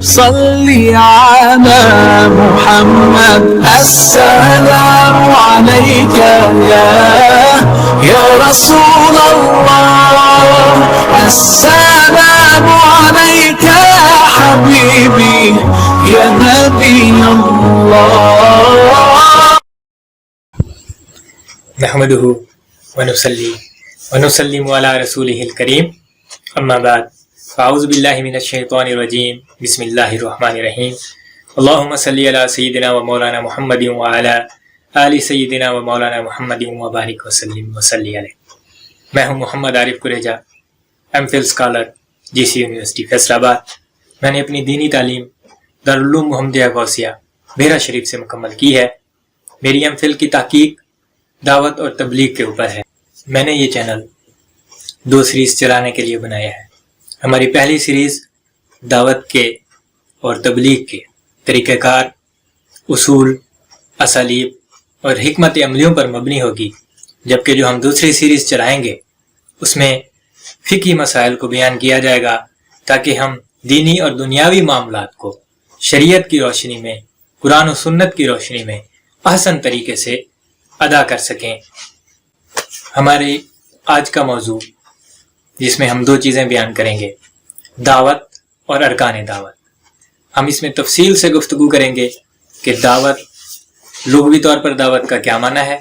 صلی علی محمد السلام علیک یا رسول اللہ السلام علیک یا حبیبی یا نبی اللہ نحمده ونصلي ونسلم على رسوله الكريم اما بعد فاعوذ باللہ من الشیطان الرجیم بسم اللہ الرحمن الرحیم اللہم صلی علی سیدنا و مولانا محمد وعلی آل سیدنا و مولانا محمد وبارک وسلم وصلی علیہ۔ میں ہوں محمد عارف قریجہ، ایم فل اسکالر، جی سی یونیورسٹی فیصل آباد۔ میں نے اپنی دینی تعلیم دارالعلوم محمدیہ غوثیہ بیرا شریف سے مکمل کی ہے۔ میری ایم فل کی تحقیق دعوت اور تبلیغ کے اوپر ہے۔ میں نے یہ چینل 2 سیریز چلانے کے لیے بنایا ہے۔ ہماری پہلی سیریز دعوت کے اور تبلیغ کے طریقہ کار، اصول، اسالیب اور حکمت عملیوں پر مبنی ہوگی، جبکہ جو ہم دوسری سیریز چلائیں گے اس میں فقہی مسائل کو بیان کیا جائے گا تاکہ ہم دینی اور دنیاوی معاملات کو شریعت کی روشنی میں، قرآن و سنت کی روشنی میں احسن طریقے سے ادا کر سکیں۔ ہمارے آج کا موضوع جس میں ہم 2 چیزیں بیان کریں گے، دعوت اور ارکان دعوت۔ ہم اس میں تفصیل سے گفتگو کریں گے کہ دعوت، لغوی طور پر دعوت کا کیا معنی ہے،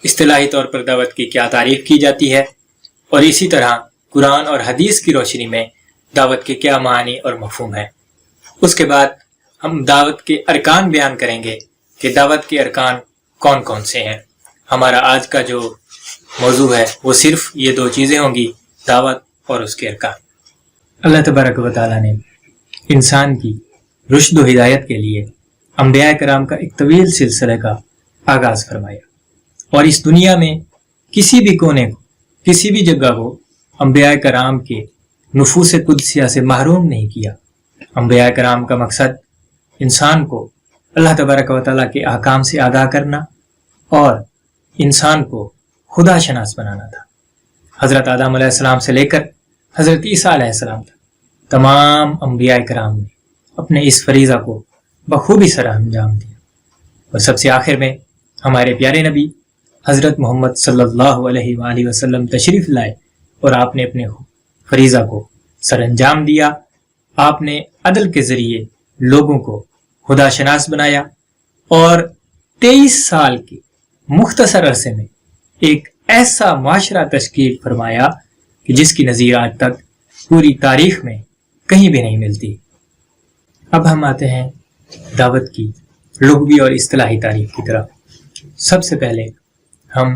اصطلاحی طور پر دعوت کی کیا تعریف کی جاتی ہے، اور اسی طرح قرآن اور حدیث کی روشنی میں دعوت کے کیا معنی اور مفہوم ہے۔ اس کے بعد ہم دعوت کے ارکان بیان کریں گے کہ دعوت کے ارکان کون کون سے ہیں۔ ہمارا آج کا جو موضوع ہے وہ صرف یہ 2 چیزیں ہوں گی، دعوت اور اس کے ارکان۔ اللہ تبارک و تعالیٰ نے انسان کی رشد و ہدایت کے لیے انبیاء کرام کا ایک طویل سلسلے کا آغاز فرمایا، اور اس دنیا میں کسی بھی کونے کو، کسی بھی جگہ کو انبیاء کرام کے نفوس قدسیہ سے محروم نہیں کیا۔ انبیاء کرام کا مقصد انسان کو اللہ تبارک و تعالیٰ کے احکام سے آگاہ کرنا اور انسان کو خدا شناس بنانا تھا۔ حضرت آدم علیہ السلام سے لے کر حضرت عیسیٰ علیہ السلام تک تمام انبیاء کرام نے اپنے اس فریضہ کو بخوبی سر انجام دیا، اور سب سے آخر میں ہمارے پیارے نبی حضرت محمد صلی اللہ علیہ وآلہ وسلم تشریف لائے اور آپ نے اپنے فریضہ کو سر انجام دیا۔ آپ نے عدل کے ذریعے لوگوں کو خدا شناس بنایا، اور 23 سال کے مختصر عرصے میں ایک ایسا معاشرہ تشکیل فرمایا کہ جس کی نظیر آج تک پوری تاریخ میں کہیں بھی نہیں ملتی۔ اب ہم آتے ہیں دعوت کی لغوی اور اصطلاحی تعریف کی طرف۔ سب سے پہلے ہم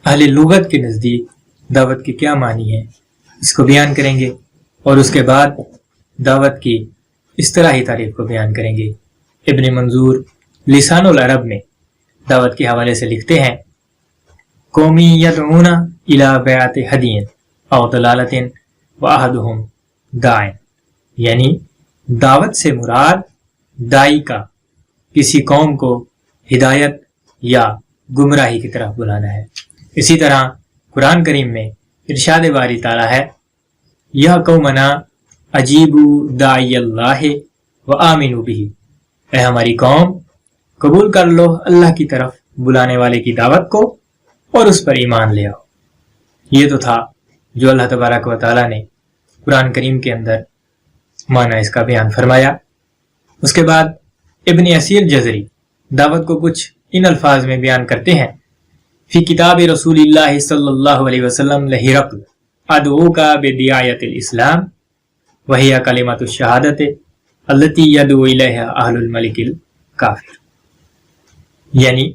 اہل لغت کے نزدیک دعوت کے کیا معنی ہے اس کو بیان کریں گے، اور اس کے بعد دعوت کی اصطلاحی تعریف کو بیان کریں گے۔ ابن منظور لسان العرب میں دعوت کے حوالے سے لکھتے ہیں، قومی یدعون الی بیعت ہدین او دلالت واحدہم داعٍ، یعنی دعوت سے مراد دائی کا کسی قوم کو ہدایت یا گمراہی کی طرف بلانا ہے۔ اسی طرح قرآن کریم میں ارشاد باری تعالیٰ ہے، یا قومنا اجیبوا داعی اللہ وآمنوا بہ، اے ہماری قوم قبول کر لو اللہ کی طرف بلانے والے کی دعوت کو اور اس پر ایمان لے آؤ۔ یہ تو تھا جو اللہ تبارک و تعالیٰ نے قرآن کریم کے اندر معنی اس کا بیان فرمایا۔ اس کے بعد ابن اسیر جزری دعوت کو کچھ ان الفاظ میں بیان کرتے ہیں، فی کتاب رسول اللہ صلی اللہ علیہ وسلم لہرقل ادعوک بدعایت الاسلام وہی کلمۃ الشہادت التی یدعو الیہا اہل الملک الکافر، یعنی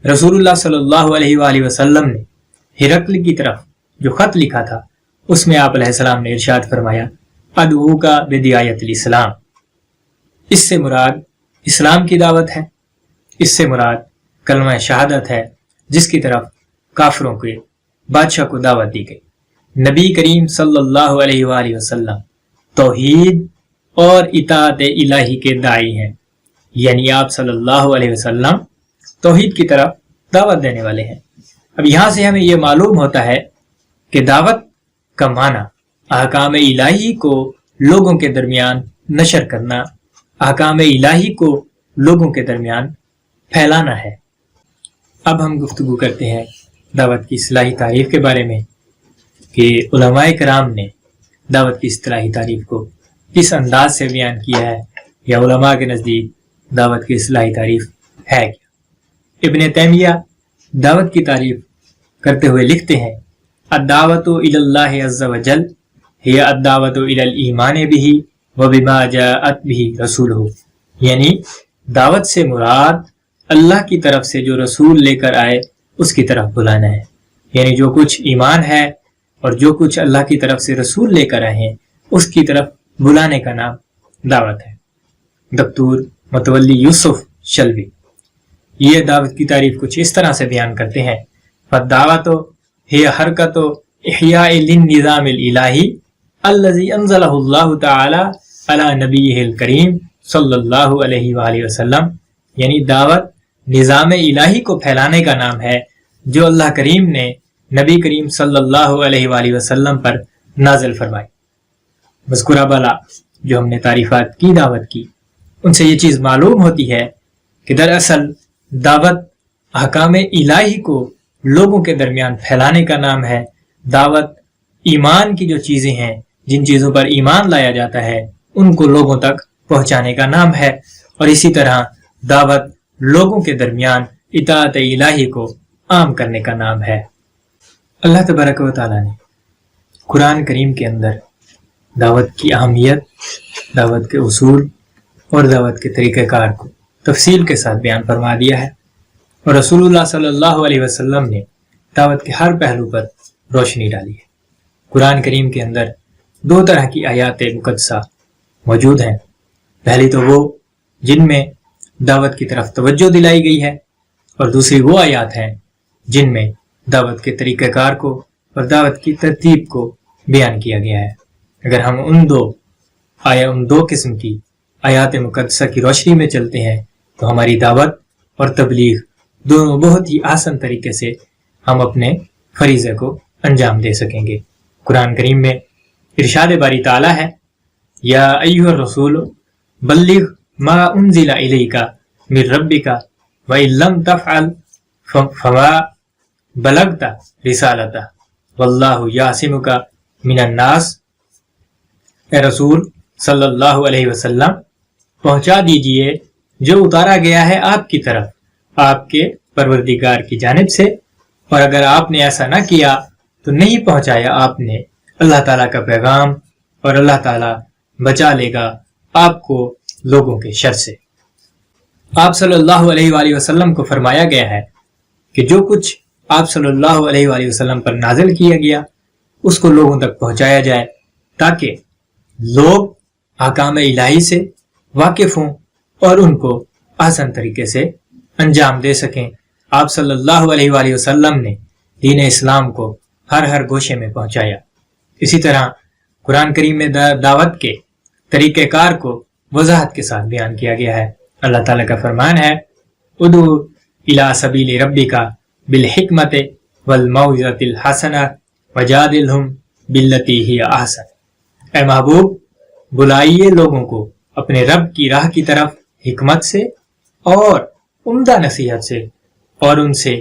رسول اللہ صلی اللہ علیہ وآلہ وسلم نے ہرقل کی طرف جو خط لکھا تھا اس میں آپ علیہ السلام نے ارشاد فرمایا، ادعوک بدعایت الاسلام، اس سے مراد اسلام کی دعوت ہے، اس سے مراد کلمہ شہادت ہے جس کی طرف کافروں کے بادشاہ کو دعوت دی گئی۔ نبی کریم صلی اللہ علیہ وآلہ وسلم توحید اور اطاعت الہی کے داعی ہیں، یعنی آپ صلی اللہ علیہ وسلم توحید کی طرف دعوت دینے والے ہیں۔ اب یہاں سے ہمیں یہ معلوم ہوتا ہے کہ دعوت کا معنی احکام الہی کو لوگوں کے درمیان نشر کرنا احکام الہی کو لوگوں کے درمیان پھیلانا ہے۔ اب ہم گفتگو کرتے ہیں دعوت کی اصطلاحی تعریف کے بارے میں کہ علماء کرام نے دعوت کی اصطلاحی تعریف کو کس انداز سے بیان کیا ہے، یا علماء کے نزدیک دعوت کی اصطلاحی تعریف ہے کیا۔ ابن تیمیہ دعوت کی تعریف کرتے ہوئے لکھتے ہیں: الدعوت الی اللہ عز وجل ہی الدعوت الی الایمان بہ وبما جاءت بہ رسولہ، یعنی دعوت سے مراد اللہ کی طرف سے جو رسول لے کر آئے اس کی طرف بلانا ہے، یعنی جو کچھ ایمان ہے اور جو کچھ اللہ کی طرف سے رسول لے کر آئے ہیں اس کی طرف بلانے کا نام دعوت ہے۔ دکتور متولی یوسف شلوی یہ دعوت کی تعریف کچھ اس طرح سے بیان کرتے ہیں: فالدعوت ہی حرکت احیاء للنظام الالہی الذی انزلہ اللہ تعالی علی نبیہ الکریم صلی اللہ علیہ وآلہ وسلم، یعنی دعوت نظام الہی کو پھیلانے کا نام ہے جو اللہ کریم نے نبی کریم صلی اللہ علیہ وآلہ وسلم پر نازل فرمائی۔ مذکورہ بالا جو ہم نے تعریفات کی دعوت کی، ان سے یہ چیز معلوم ہوتی ہے کہ دراصل دعوت احکام الہی کو لوگوں کے درمیان پھیلانے کا نام ہے۔ دعوت ایمان کی جو چیزیں ہیں، جن چیزوں پر ایمان لایا جاتا ہے، ان کو لوگوں تک پہنچانے کا نام ہے، اور اسی طرح دعوت لوگوں کے درمیان اطاعت الہی کو عام کرنے کا نام ہے۔ اللہ تبارک و تعالیٰ نے قرآن کریم کے اندر دعوت کی اہمیت، دعوت کے اصول اور دعوت کے طریقہ کار کو تفصیل کے ساتھ بیان فرما دیا ہے، اور رسول اللہ صلی اللہ علیہ وسلم نے دعوت کے ہر پہلو پر روشنی ڈالی ہے۔ قرآن کریم کے اندر دو طرح کی آیات مقدسہ موجود ہیں۔ پہلی تو وہ جن میں دعوت کی طرف توجہ دلائی گئی ہے، اور دوسری وہ آیات ہیں جن میں دعوت کے طریقہ کار کو اور دعوت کی ترتیب کو بیان کیا گیا ہے۔ اگر ہم ان دو قسم کی آیات مقدسہ کی روشنی میں چلتے ہیں تو ہماری دعوت اور تبلیغ دونوں بہت ہی آسان طریقے سے ہم اپنے فریضے کو انجام دے سکیں گے۔ قرآن کریم میں ارشاد باری تعالیٰ ہے: یا ایھا الرسول بلغ ما انزل الیک من ربک وان لم تفعل فما بلغت رسالتہ واللہ یعصمک من الناس۔ اے رسول صلی اللہ علیہ وسلم، پہنچا دیجئے جو اتارا گیا ہے آپ کی طرف آپ کے پروردگار کی جانب سے، اور اگر آپ نے ایسا نہ کیا تو نہیں پہنچایا آپ نے اللہ تعالیٰ کا پیغام، اور اللہ تعالیٰ بچا لے گا آپ کو لوگوں کے شر سے۔ آپ صلی اللہ علیہ وآلہ وسلم کو فرمایا گیا ہے کہ جو کچھ آپ صلی اللہ علیہ وآلہ وسلم پر نازل کیا گیا اس کو لوگوں تک پہنچایا جائے، تاکہ لوگ احکام الہی سے واقف ہوں اور ان کو آسان طریقے سے انجام دے سکیں۔ آپ صلی اللہ علیہ وآلہ وسلم نے دین اسلام کو ہر گوشے میں پہنچایا۔ اسی طرح قرآن کریم میں دعوت کے طریقہ کار کو وضاحت کے ساتھ بیان کیا گیا ہے۔ اللہ تعالیٰ کا فرمان ہے: ادعو الی سبیل ربک بالحکمت والموعظۃ الحسنہ وجادلہم باللتی ہی احسن۔ اے محبوب، بلائیے لوگوں کو اپنے رب کی راہ کی طرف حکمت سے اور عمدہ نصیحت سے، اور ان سے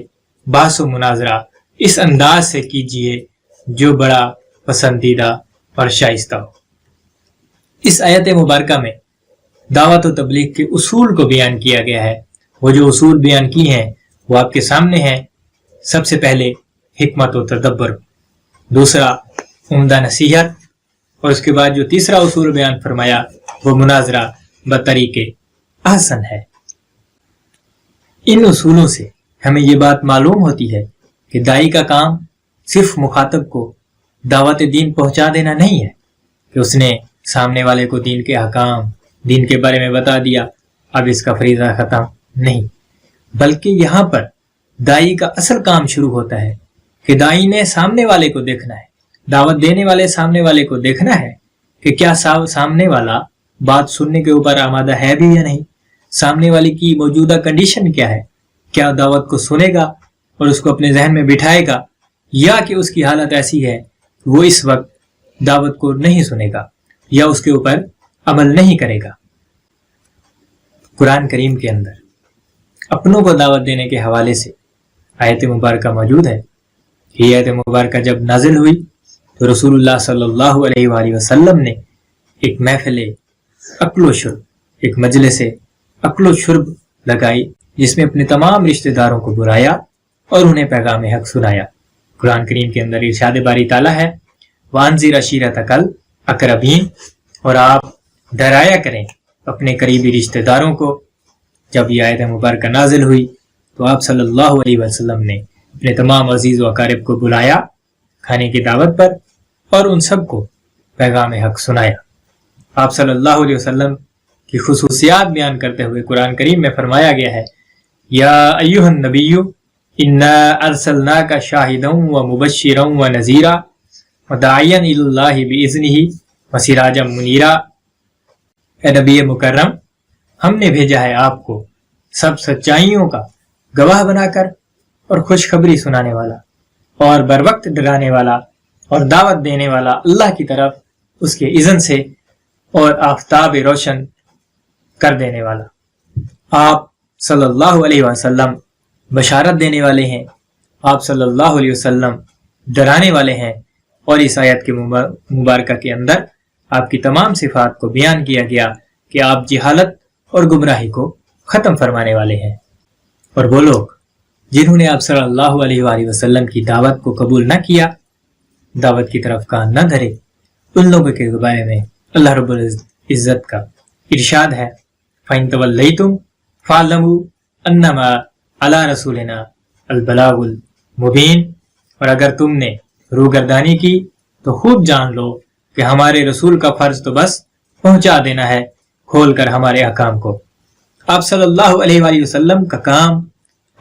بحث و مناظرہ اس انداز سے کیجیے جو بڑا پسندیدہ اور شائستہ ہو۔ اس آیت مبارکہ میں دعوت و تبلیغ کے اصول کو بیان کیا گیا ہے۔ وہ جو اصول بیان کی ہیں وہ آپ کے سامنے ہیں۔ سب سے پہلے حکمت و تدبر، دوسرا عمدہ نصیحت، اور اس کے بعد جو تیسرا اصول بیان فرمایا وہ مناظرہ بطریقے احسن ہے۔ ان اصولوں سے ہمیں یہ بات معلوم ہوتی ہے کہ داعی کا کام صرف مخاطب کو دعوت دین پہنچا دینا نہیں ہے کہ اس نے سامنے والے کو دین کے احکام، دین کے بارے میں بتا دیا، اب اس کا فریضہ ختم نہیں، بلکہ یہاں پر داعی کا اصل کام شروع ہوتا ہے کہ داعی نے سامنے والے کو دیکھنا ہے، دعوت دینے والے سامنے والے کو دیکھنا ہے کہ کیا سامنے والا بات سننے کے اوپر آمادہ ہے بھی یا نہیں، سامنے والے کی موجودہ کنڈیشن کیا ہے، کیا دعوت کو سنے گا اور اس کو اپنے ذہن میں بٹھائے گا، یا کہ اس کی حالت ایسی ہے کہ وہ اس وقت دعوت کو نہیں سنے گا یا اس کے اوپر عمل نہیں کرے گا۔ قرآن کریم کے اندر اپنوں کو دعوت دینے کے حوالے سے آیت مبارکہ موجود ہے. یہ آیت مبارکہ جب نازل ہوئی تو رسول اللہ صلی اللہ علیہ وآلہ وسلم نے ایک محفل عقل و شرب، ایک مجلس عقل و شرب لگائی، جس میں اپنے تمام رشتہ داروں کو بلایا اور انہیں پیغام حق سنایا. قرآن کریم کے اندر ارشاد باری تعالیٰ ہے وَأَنذِرْ عَشِيرَتَكَ الْأَقْرَبِينَ، اور آپ ڈرایا کریں اپنے قریبی رشتہ داروں کو. جب یہ آیت مبارکہ نازل ہوئی تو آپ صلی اللہ علیہ وسلم نے اپنے تمام عزیز و اقارب کو بلایا کھانے کی دعوت پر اور ان سب کو پیغام حق سنایا. آپ صلی اللہ علیہ وسلم کی خصوصیات بیان کرتے ہوئے قرآن کریم میں فرمایا گیا ہے یا ایھا النبی انا ارسلناک شاہدا ومبشرا ونذیرا وداعیا الی اللہ باذنہ وسراجا منیرا. اے نبی مکرم، ہم نے بھیجا ہے آپ کو سب سچائیوں کا گواہ بنا کر اور خوشخبری سنانے والا اور بر وقت ڈرانے والا اور دعوت دینے والا اللہ کی طرف اس کے اذن سے اور آفتاب روشن کر دینے والا. آپ صلی اللہ علیہ وسلم بشارت دینے والے ہیں، آپ صلی اللہ علیہ وسلم ڈرانے والے ہیں، اور اس آیت کے مبارکہ کے اندر آپ کی تمام صفات کو بیان کیا گیا کہ آپ جہالت اور گمراہی کو ختم فرمانے والے ہیں. اور وہ لوگ جنہوں نے آپ صلی اللہ علیہ وآلہ وسلم کی دعوت کو قبول نہ کیا، دعوت کی طرف کان نہ دھرے، ان لوگوں کے بارے میں اللہ رب العزت کا ارشاد ہے فَإِن تَوَلَّيْتُمْ فَاعْلَمُوا أَنَّمَا عَلَىٰ رَسُولِنَا الْبَلَاغُ الْمُبِينُ، اور اگر تم نے روگردانی کی تو خوب جان لو کہ ہمارے رسول کا فرض تو بس پہنچا دینا ہے کھول کر ہمارے احکام کو. آپ صلی اللہ علیہ وآلہ وسلم کا کام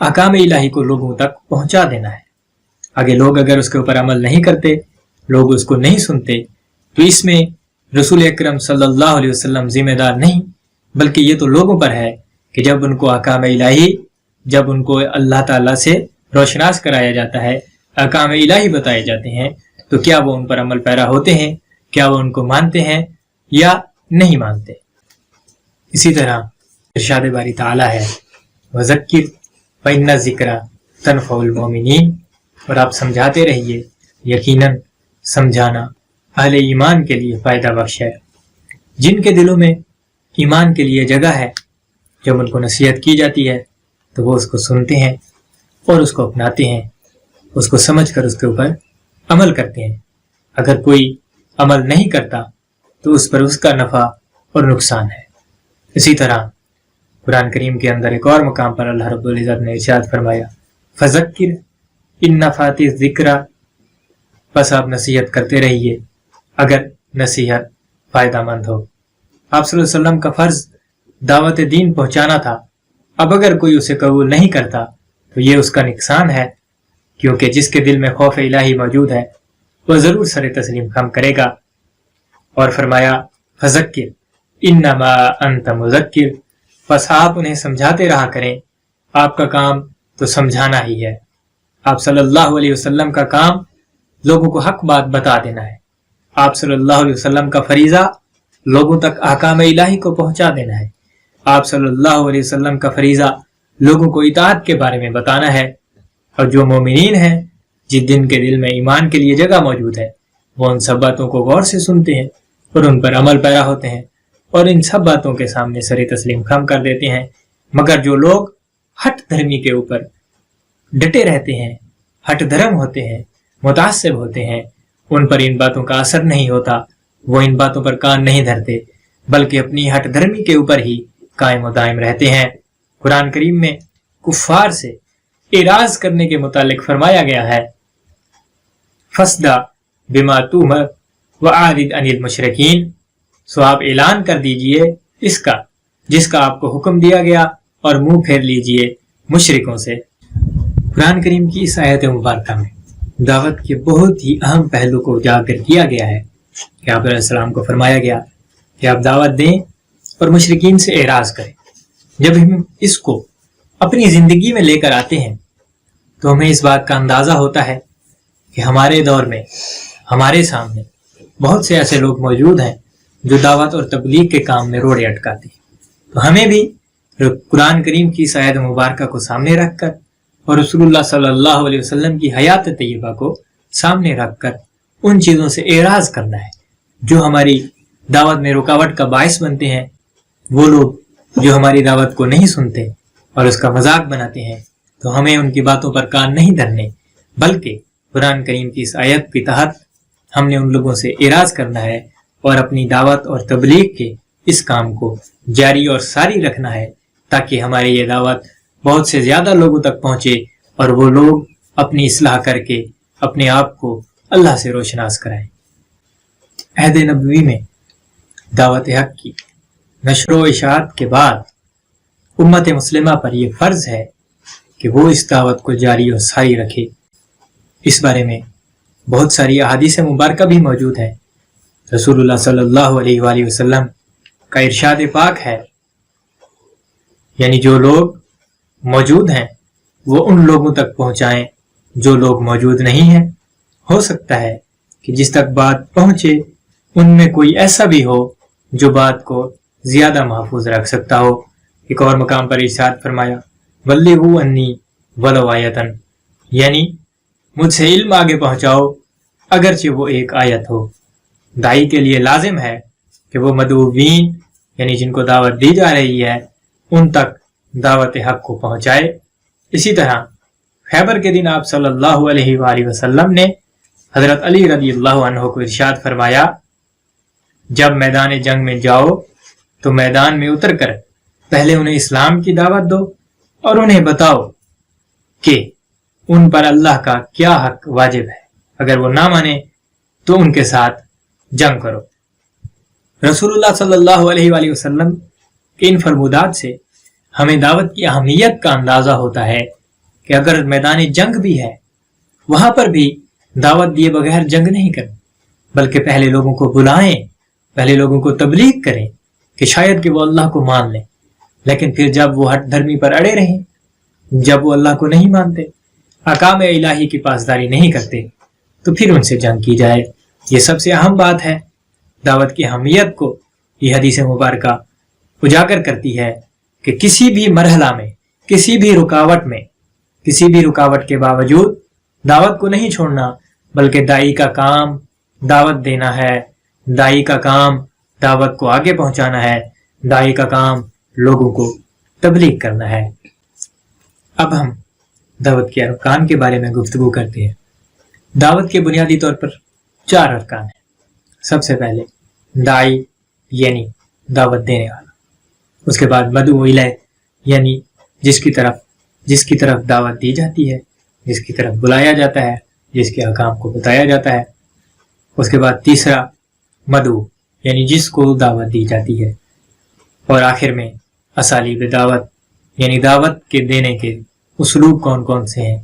احکام الہی کو لوگوں تک پہنچا دینا ہے. آگے لوگ اگر اس کے اوپر عمل نہیں کرتے، لوگ اس کو نہیں سنتے، تو اس میں رسول اکرم صلی اللہ علیہ وسلم ذمہ دار نہیں، بلکہ یہ تو لوگوں پر ہے کہ جب ان کو احکام الہی، جب ان کو اللہ تعالیٰ سے روشناس کرایا جاتا ہے، احکام الہی بتائے جاتے ہیں، تو کیا وہ ان پر عمل پیرا ہوتے ہیں، کیا وہ ان کو مانتے ہیں یا نہیں مانتے. اسی طرح ارشاد باری تعالیٰ ہے وَذَكِّرْ فَإِنَّ الذِّكْرَىٰ تَنفَعُ الْمُؤْمِنِينَ، اور آپ سمجھاتے رہیے، یقیناً سمجھانا اہل ایمان کے لیے فائدہ بخش ہے. جن کے دلوں میں ایمان کے لیے جگہ ہے، جب ان کو نصیحت کی جاتی ہے تو وہ اس کو سنتے ہیں اور اس کو اپناتے ہیں، اس کو سمجھ کر اس کے اوپر عمل کرتے ہیں. اگر کوئی عمل نہیں کرتا تو اس پر اس کا نفع اور نقصان ہے. اسی طرح قرآن کریم کے اندر ایک اور مقام پر اللہ رب العزت نے ارشاد فرمایا فذکر ان نفعت الذکر، بس آپ نصیحت کرتے رہیے اگر نصیحت فائدہ مند ہو. آپ صلی اللہ علیہ وسلم کا فرض دعوت دین پہنچانا تھا. اب اگر کوئی اسے قبول نہیں کرتا تو یہ اس کا نقصان ہے، کیونکہ جس کے دل میں خوف الہی موجود ہے وہ ضرور سر تسلیم خم کرے گا. اور فرمایا فذکر انما انت مذکر، بس آپ انہیں سمجھاتے رہا کریں، آپ کا کام تو سمجھانا ہی ہے. آپ صلی اللہ علیہ وسلم کا کام لوگوں کو حق بات بتا دینا ہے. آپ صلی اللہ علیہ وسلم کا فریضہ لوگوں تک احکام الہی کو پہنچا دینا ہے. آپ صلی اللہ علیہ وسلم کا فریضہ لوگوں کو اطاعت کے بارے میں بتانا ہے. اور جو مومنین ہیں، جن کے دل میں ایمان کے لیے جگہ موجود ہے، وہ ان سب باتوں کو غور سے سنتے ہیں اور ان پر عمل پیرا ہوتے ہیں اور ان سب باتوں کے سامنے سر تسلیم خم کر دیتے ہیں. مگر جو لوگ ہٹ دھرمی کے اوپر ڈٹے رہتے ہیں، ہٹ دھرم ہوتے ہیں، متعصب ہوتے ہیں، ان پر ان باتوں کا اثر نہیں ہوتا، وہ ان باتوں پر کان نہیں دھرتے، بلکہ اپنی ہٹ دھرمی کے اوپر ہی قائم و دائم رہتے ہیں. قرآن کریم میں کفار سے اعراض کرنے کے متعلق فرمایا گیا ہے فَاسْدَعْ بِمَا تُؤْمَرُ وَأَعْرِضْ عَنِ الْمُشْرِكِينَ، سو آپ اعلان کر دیجئے اس کا جس کا آپ کو حکم دیا گیا اور منہ پھیر لیجئے مشرکوں سے. قرآن کریم کی اس آیت مبارکہ میں دعوت کے بہت ہی اہم پہلو کو اجاگر کیا گیا ہے کہ آپ علیہ السلام کو فرمایا گیا کہ آپ دعوت دیں اور مشرکین سے اعراض کریں. جب ہم اس کو اپنی زندگی میں لے کر آتے ہیں تو ہمیں اس بات کا اندازہ ہوتا ہے کہ ہمارے دور میں ہمارے سامنے بہت سے ایسے لوگ موجود ہیں جو دعوت اور تبلیغ کے کام میں روڑے اٹکاتے ہیں. تو ہمیں بھی قرآن کریم کی اس آیت مبارکہ کو سامنے رکھ کر اور رسول اللہ صلی اللہ علیہ وسلم کی حیات طیبہ کو سامنے رکھ کر ان چیزوں سے اعراض کرنا ہے جو ہماری دعوت میں رکاوٹ کا باعث بنتے ہیں۔ وہ لوگ جو ہماری دعوت کو نہیں سنتے اور اس کا مذاق بناتے ہیں تو ہمیں ان کی باتوں پر کان نہیں دھرنے، بلکہ قرآن کریم کی اس آیت کے تحت ہم نے ان لوگوں سے اعراض کرنا ہے اور اپنی دعوت اور تبلیغ کے اس کام کو جاری اور ساری رکھنا ہے تاکہ ہماری یہ دعوت بہت سے زیادہ لوگوں تک پہنچے اور وہ لوگ اپنی اصلاح کر کے اپنے آپ کو اللہ سے روشناس کرائیں۔ عہد نبوی میں دعوت حق کی نشر و اشاعت کے بعد امت مسلمہ پر یہ فرض ہے کہ وہ اس دعوت کو جاری اور ساری رکھے۔ اس بارے میں بہت ساری احادیث مبارکہ بھی موجود ہیں۔ رسول اللہ صلی اللہ علیہ وآلہ وسلم کا ارشاد پاک ہے، یعنی جو لوگ موجود ہیں وہ ان لوگوں تک پہنچائیں جو لوگ موجود نہیں ہیں۔ ہو سکتا ہے کہ جس تک بات پہنچے ان میں کوئی ایسا بھی ہو جو بات کو زیادہ محفوظ رکھ سکتا ہو۔ ایک اور مقام پر ارشاد فرمایا، بلغوا انی ولو آیۃ، یعنی مجھ سے علم آگے پہنچاؤ اگرچہ وہ ایک آیت ہو۔ دائی کے لیے لازم ہے کہ وہ مدعوین یعنی جن کو دعوت دی جا رہی ہے ان تک دعوت حق کو پہنچائے۔ اسی طرح خیبر کے دن آپ صلی اللہ علیہ وآلہ وسلم نے حضرت علی رضی اللہ عنہ کو ارشاد فرمایا، جب میدان جنگ میں جاؤ تو میدان میں اتر کر پہلے انہیں اسلام کی دعوت دو اور انہیں بتاؤ کہ ان پر اللہ کا کیا حق واجب ہے، اگر وہ نہ مانے تو ان کے ساتھ جنگ کرو۔ رسول اللہ صلی اللہ علیہ وآلہ وسلم کے ان فرمودات سے ہمیں دعوت کی اہمیت کا اندازہ ہوتا ہے کہ اگر میدان جنگ بھی ہے وہاں پر بھی دعوت دیے بغیر جنگ نہیں کریں، بلکہ پہلے لوگوں کو بلائیں، پہلے لوگوں کو تبلیغ کریں کہ شاید کہ وہ اللہ کو مان لیں، لیکن پھر جب وہ ہٹ دھرمی پر اڑے رہیں، جب وہ اللہ کو نہیں مانتے، احکام الہی کی پاسداری نہیں کرتے، تو پھر ان سے جنگ کی جائے۔ یہ سب سے اہم بات ہے۔ دعوت کی اہمیت کو یہ حدیث مبارکہ اجاگر کرتی ہے کہ کسی بھی مرحلہ میں، کسی بھی رکاوٹ کے باوجود دعوت کو نہیں چھوڑنا، بلکہ دائی کا کام دعوت دینا ہے، دائی کا کام دعوت کو آگے پہنچانا ہے، دائی کا کام لوگوں کو تبلیغ کرنا ہے۔ اب ہم دعوت کے ارکان کے بارے میں گفتگو کرتے ہیں۔ دعوت کے بنیادی طور پر 4 ارکان ہیں۔ سب سے پہلے دائی یعنی دعوت دینے والا، اس کے بعد مدعو الیہ یعنی جس کی طرف دعوت دی جاتی ہے، جس کی طرف بلایا جاتا ہے، جس کے احکام کو بتایا جاتا ہے۔ اس کے بعد تیسرا مدعو یعنی جس کو دعوت دی جاتی ہے، اور آخر میں اسالیب دعوت یعنی دعوت کے دینے کے اسلوب کون کون سے ہیں،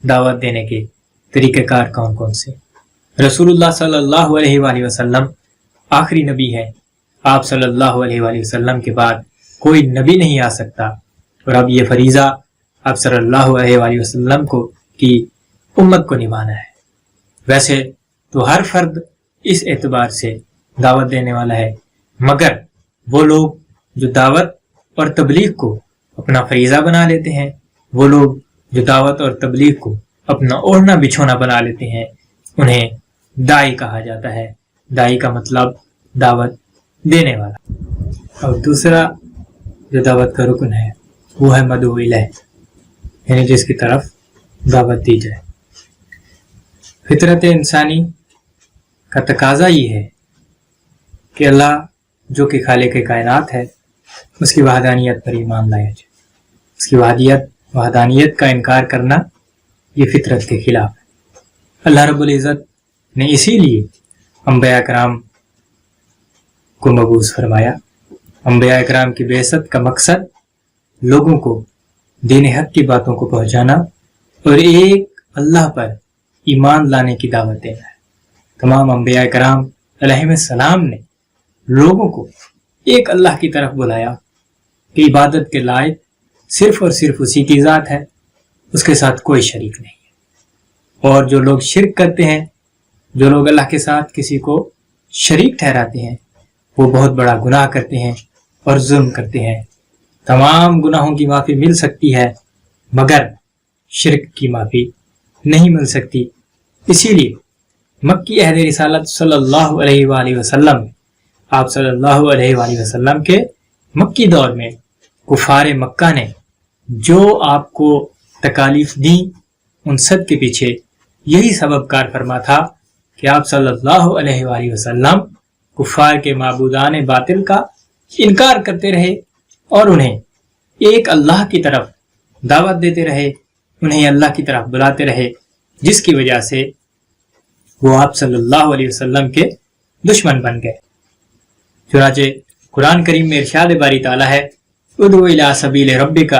دعوت دینے کے طریقہ کار کون کون سے۔ رسول اللہ صلی اللہ علیہ وآلہ وسلم آخری نبی ہے۔ آپ صلی اللہ علیہ وآلہ وسلم کے بعد کوئی نبی نہیں آ سکتا، اور اب یہ فریضہ آپ صلی اللہ علیہ وآلہ وسلم کو کی امت کو نبھانا ہے۔ ویسے تو ہر فرد اس اعتبار سے دعوت دینے والا ہے، مگر وہ لوگ جو دعوت اور تبلیغ کو اپنا فریضہ بنا لیتے ہیں، وہ لوگ جو دعوت اور تبلیغ کو اپنا اوڑھنا بچھونا بنا لیتے ہیں، انہیں دائی کہا جاتا ہے۔ دائی کا مطلب دعوت دینے والا۔ اور دوسرا جو دعوت کا رکن ہے وہ ہے مدعو الیہ یعنی جس کی طرف دعوت دی جائے۔ فطرت انسانی کا تقاضا یہ ہے کہ اللہ جو کہ خالق کائنات ہے اس کی وحدانیت پر ایمان لایا جائے۔ اس کی وحدانیت کا انکار کرنا یہ فطرت کے خلاف ہے۔ اللہ رب العزت نے اسی لیے انبیاء کرام کو مبعوث فرمایا۔ انبیاء کرام کی بعثت کا مقصد لوگوں کو دین حق کی باتوں کو پہنچانا اور ایک اللہ پر ایمان لانے کی دعوت دینا ہے۔ تمام انبیاء کرام علیہ السلام نے لوگوں کو ایک اللہ کی طرف بلایا کہ عبادت کے لائق صرف اور صرف اسی کی ذات ہے، اس کے ساتھ کوئی شریک نہیں ہے۔ اور جو لوگ شرک کرتے ہیں، جو لوگ اللہ کے ساتھ کسی کو شریک ٹھہراتے ہیں، وہ بہت بڑا گناہ کرتے ہیں اور ظلم کرتے ہیں۔ تمام گناہوں کی معافی مل سکتی ہے مگر شرک کی معافی نہیں مل سکتی۔ اسی لیے مکی عہد رسالت صلی اللہ علیہ وآلہ وسلم میں آپ صلی اللہ علیہ وآلہ وسلم کے مکی دور میں کفار مکہ نے جو آپ کو تکالیف دیں ان سب کے پیچھے یہی سبب کار فرما تھا کہ آپ صلی اللہ علیہ وآلہ وسلم کفار کے معبودان باطل کا انکار کرتے رہے اور انہیں ایک اللہ کی طرف دعوت دیتے رہے، انہیں اللہ کی طرف بلاتے رہے، جس کی وجہ سے وہ آپ صلی اللہ علیہ وسلم کے دشمن بن گئے۔ چنانچہ قرآن کریم میں ارشاد باری تعالیٰ ہے ادعو الی سبیل ربک،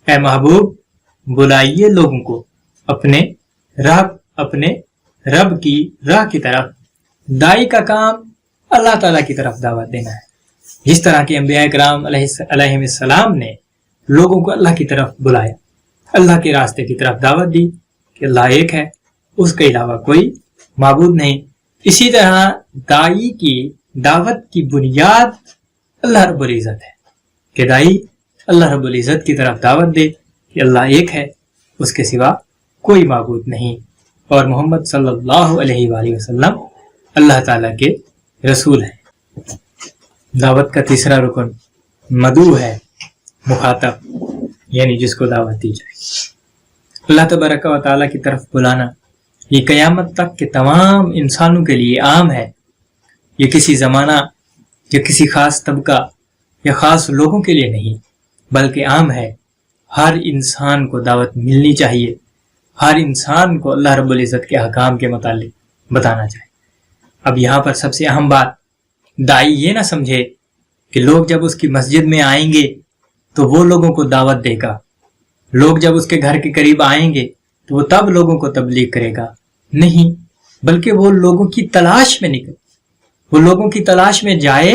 اے محبوب بلائیے لوگوں کو اپنے رب کی راہ کی طرف۔ دائی کا کام اللہ تعالیٰ کی طرف دعوت دینا ہے، جس طرح کہ انبیاء کرام علیہ السلام نے لوگوں کو اللہ کی طرف بلایا، اللہ کے راستے کی طرف دعوت دی کہ اللہ ایک ہے، اس کے علاوہ کوئی معبود نہیں۔ اسی طرح دائی کی دعوت کی بنیاد اللہ رب العزت ہے کہ دائی اللہ رب العزت کی طرف دعوت دے کہ اللہ ایک ہے، اس کے سوا کوئی معبود نہیں، اور محمد صلی اللہ علیہ وآلہ وسلم اللہ تعالیٰ کے رسول ہیں۔ دعوت کا تیسرا رکن مدعو ہے، مخاطب، یعنی جس کو دعوت دی جائے۔ اللہ تبارک و تعالیٰ کی طرف بلانا یہ قیامت تک کے تمام انسانوں کے لیے عام ہے، یہ کسی زمانہ یا کسی خاص طبقہ یا خاص لوگوں کے لیے نہیں بلکہ عام ہے۔ ہر انسان کو دعوت ملنی چاہیے، ہر انسان کو اللہ رب العزت کے احکام کے متعلق بتانا چاہیے۔ اب یہاں پر سب سے اہم بات، دائی یہ نہ سمجھے کہ لوگ جب اس کی مسجد میں آئیں گے تو وہ لوگوں کو دعوت دے گا، لوگ جب اس کے گھر کے قریب آئیں گے تو وہ تب لوگوں کو تبلیغ کرے گا، نہیں، بلکہ وہ لوگوں کی تلاش میں نکلے، وہ لوگوں کی تلاش میں جائے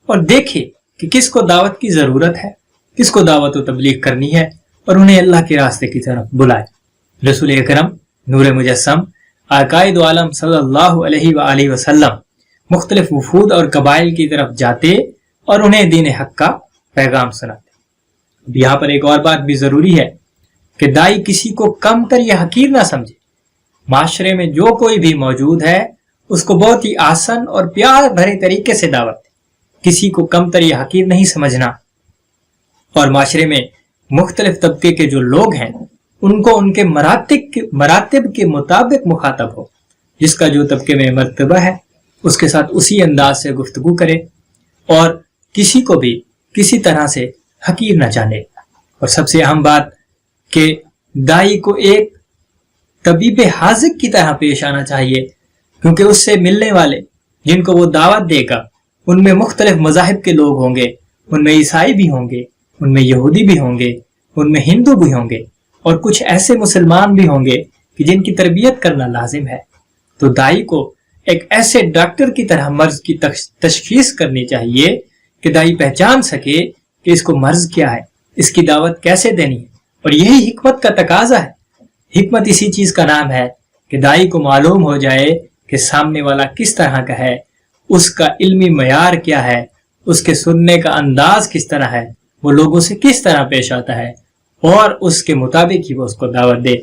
اور دیکھے کہ کس کو دعوت کی ضرورت ہے، کس کو دعوت و تبلیغ کرنی ہے، اور انہیں اللہ کے راستے کی طرف بلائے۔ رسول اکرم نور مجسم عقائد عالم صلی اللہ علیہ وآلہ وسلم مختلف وفود اور قبائل کی طرف جاتے اور انہیں دین حق کا پیغام سناتے۔ اب یہاں پر ایک اور بات بھی ضروری ہے کہ دائی کسی کو کم تر یا حقیر نہ سمجھے۔ معاشرے میں جو کوئی بھی موجود ہے اس کو بہت ہی آسان اور پیار بھرے طریقے سے دعوت دے، کسی کو کم تر یا حقیر نہیں سمجھنا، اور معاشرے میں مختلف طبقے کے جو لوگ ہیں ان کو ان کے مراتب کے مطابق مخاطب ہو، جس کا جو طبقے میں مرتبہ ہے اس کے ساتھ اسی انداز سے گفتگو کرے اور کسی کو بھی کسی طرح سے حقیر نہ جانے۔ اور سب سے اہم بات کہ دائی کو ایک طبیب حاذق کی طرح پیش آنا چاہیے، کیونکہ اس سے ملنے والے جن کو وہ دعوت دے گا ان میں مختلف مذاہب کے لوگ ہوں گے، ان میں عیسائی بھی ہوں گے، ان میں یہودی بھی ہوں گے، ان میں ہندو بھی ہوں گے، اور کچھ ایسے مسلمان بھی ہوں گے کہ جن کی تربیت کرنا لازم ہے۔ تو دائی کو ایک ایسے ڈاکٹر کی طرح مرض کی تشخیص کرنی چاہیے کہ دائی پہچان سکے کہ اس کو مرض کیا ہے، اس کی دعوت کیسے دینی ہے، اور یہی حکمت کا تقاضا ہے۔ حکمت اسی چیز کا نام ہے کہ دائی کو معلوم ہو جائے کہ سامنے والا کس طرح کا ہے، اس کا علمی معیار کیا ہے، اس کے سننے کا انداز کس طرح ہے، وہ لوگوں سے کس طرح پیش آتا ہے، اور اس کے مطابق ہی وہ اس کو دعوت دے۔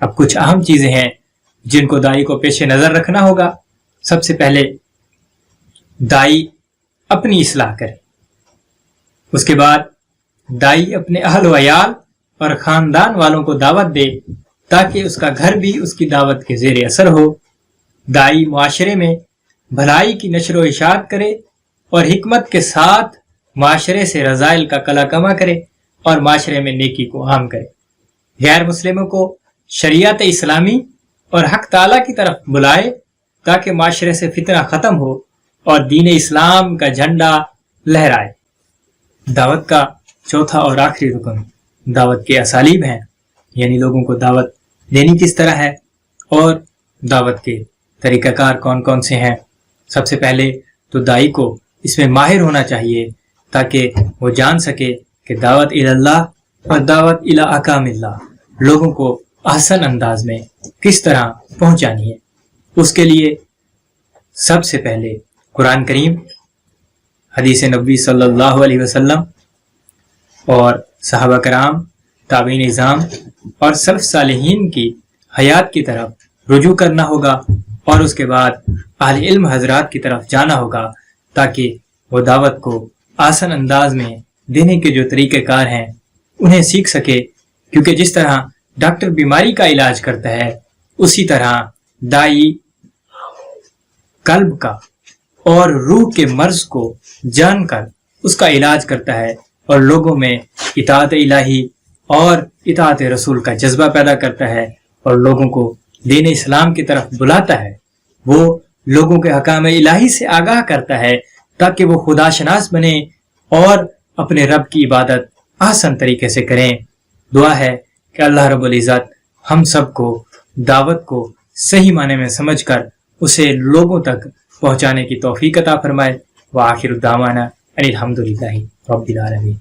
اب کچھ اہم چیزیں ہیں جن کو دائی کو پیش نظر رکھنا ہوگا۔ سب سے پہلے دائی اپنی اصلاح کرے، اس کے بعد دائی اپنے اہل و عیال اور خاندان والوں کو دعوت دے تاکہ اس کا گھر بھی اس کی دعوت کے زیر اثر ہو۔ دائی معاشرے میں بھلائی کی نشر و اشاعت کرے اور حکمت کے ساتھ معاشرے سے رذائل کا کلا کما کرے اور معاشرے میں نیکی کو عام کرے۔ غیر مسلموں کو شریعت اسلامی اور حق تعالیٰ کی طرف بلائے تاکہ معاشرے سے فتنہ ختم ہو اور دین اسلام کا جھنڈا لہرائے۔ دعوت کا چوتھا اور آخری رکن دعوت کے اسالیب ہیں، یعنی لوگوں کو دعوت دینی کس طرح ہے اور دعوت کے طریقہ کار کون کون سے ہیں۔ سب سے پہلے تو دائی کو اس میں ماہر ہونا چاہیے تاکہ وہ جان سکے کہ دعوت الی اللہ اور دعوت الی احکام اللہ لوگوں کو احسن انداز میں کس طرح پہنچانی ہے۔ اس کے لیے سب سے پہلے قرآن کریم، حدیث نبوی صلی اللہ علیہ وسلم اور صحابہ کرام، تابعین اعظام اور سلف صالحین کی حیات کی طرف رجوع کرنا ہوگا، اور اس کے بعد اہل علم حضرات کی طرف جانا ہوگا تاکہ وہ دعوت کو آسان انداز میں دینے کے جو طریقہ کار ہیں انہیں سیکھ سکے، کیونکہ جس طرح ڈاکٹر بیماری کا علاج کرتا ہے اسی طرح دائی قلب کا اور روح کے مرض کو جان کر اس کا علاج کرتا ہے، اور لوگوں میں اطاعت الہی اور اطاعت رسول کا جذبہ پیدا کرتا ہے، اور لوگوں کو دین اسلام کی طرف بلاتا ہے۔ وہ لوگوں کے احکام الہی سے آگاہ کرتا ہے تاکہ وہ خدا شناس بنے اور اپنے رب کی عبادت آسان طریقے سے کریں۔ دعا ہے کہ اللہ رب العزت ہم سب کو دعوت کو صحیح معنی میں سمجھ کر اسے لوگوں تک پہنچانے کی توفیق عطا فرمائے۔ وآخر دعوانا ان الحمدللہ رب العالمین۔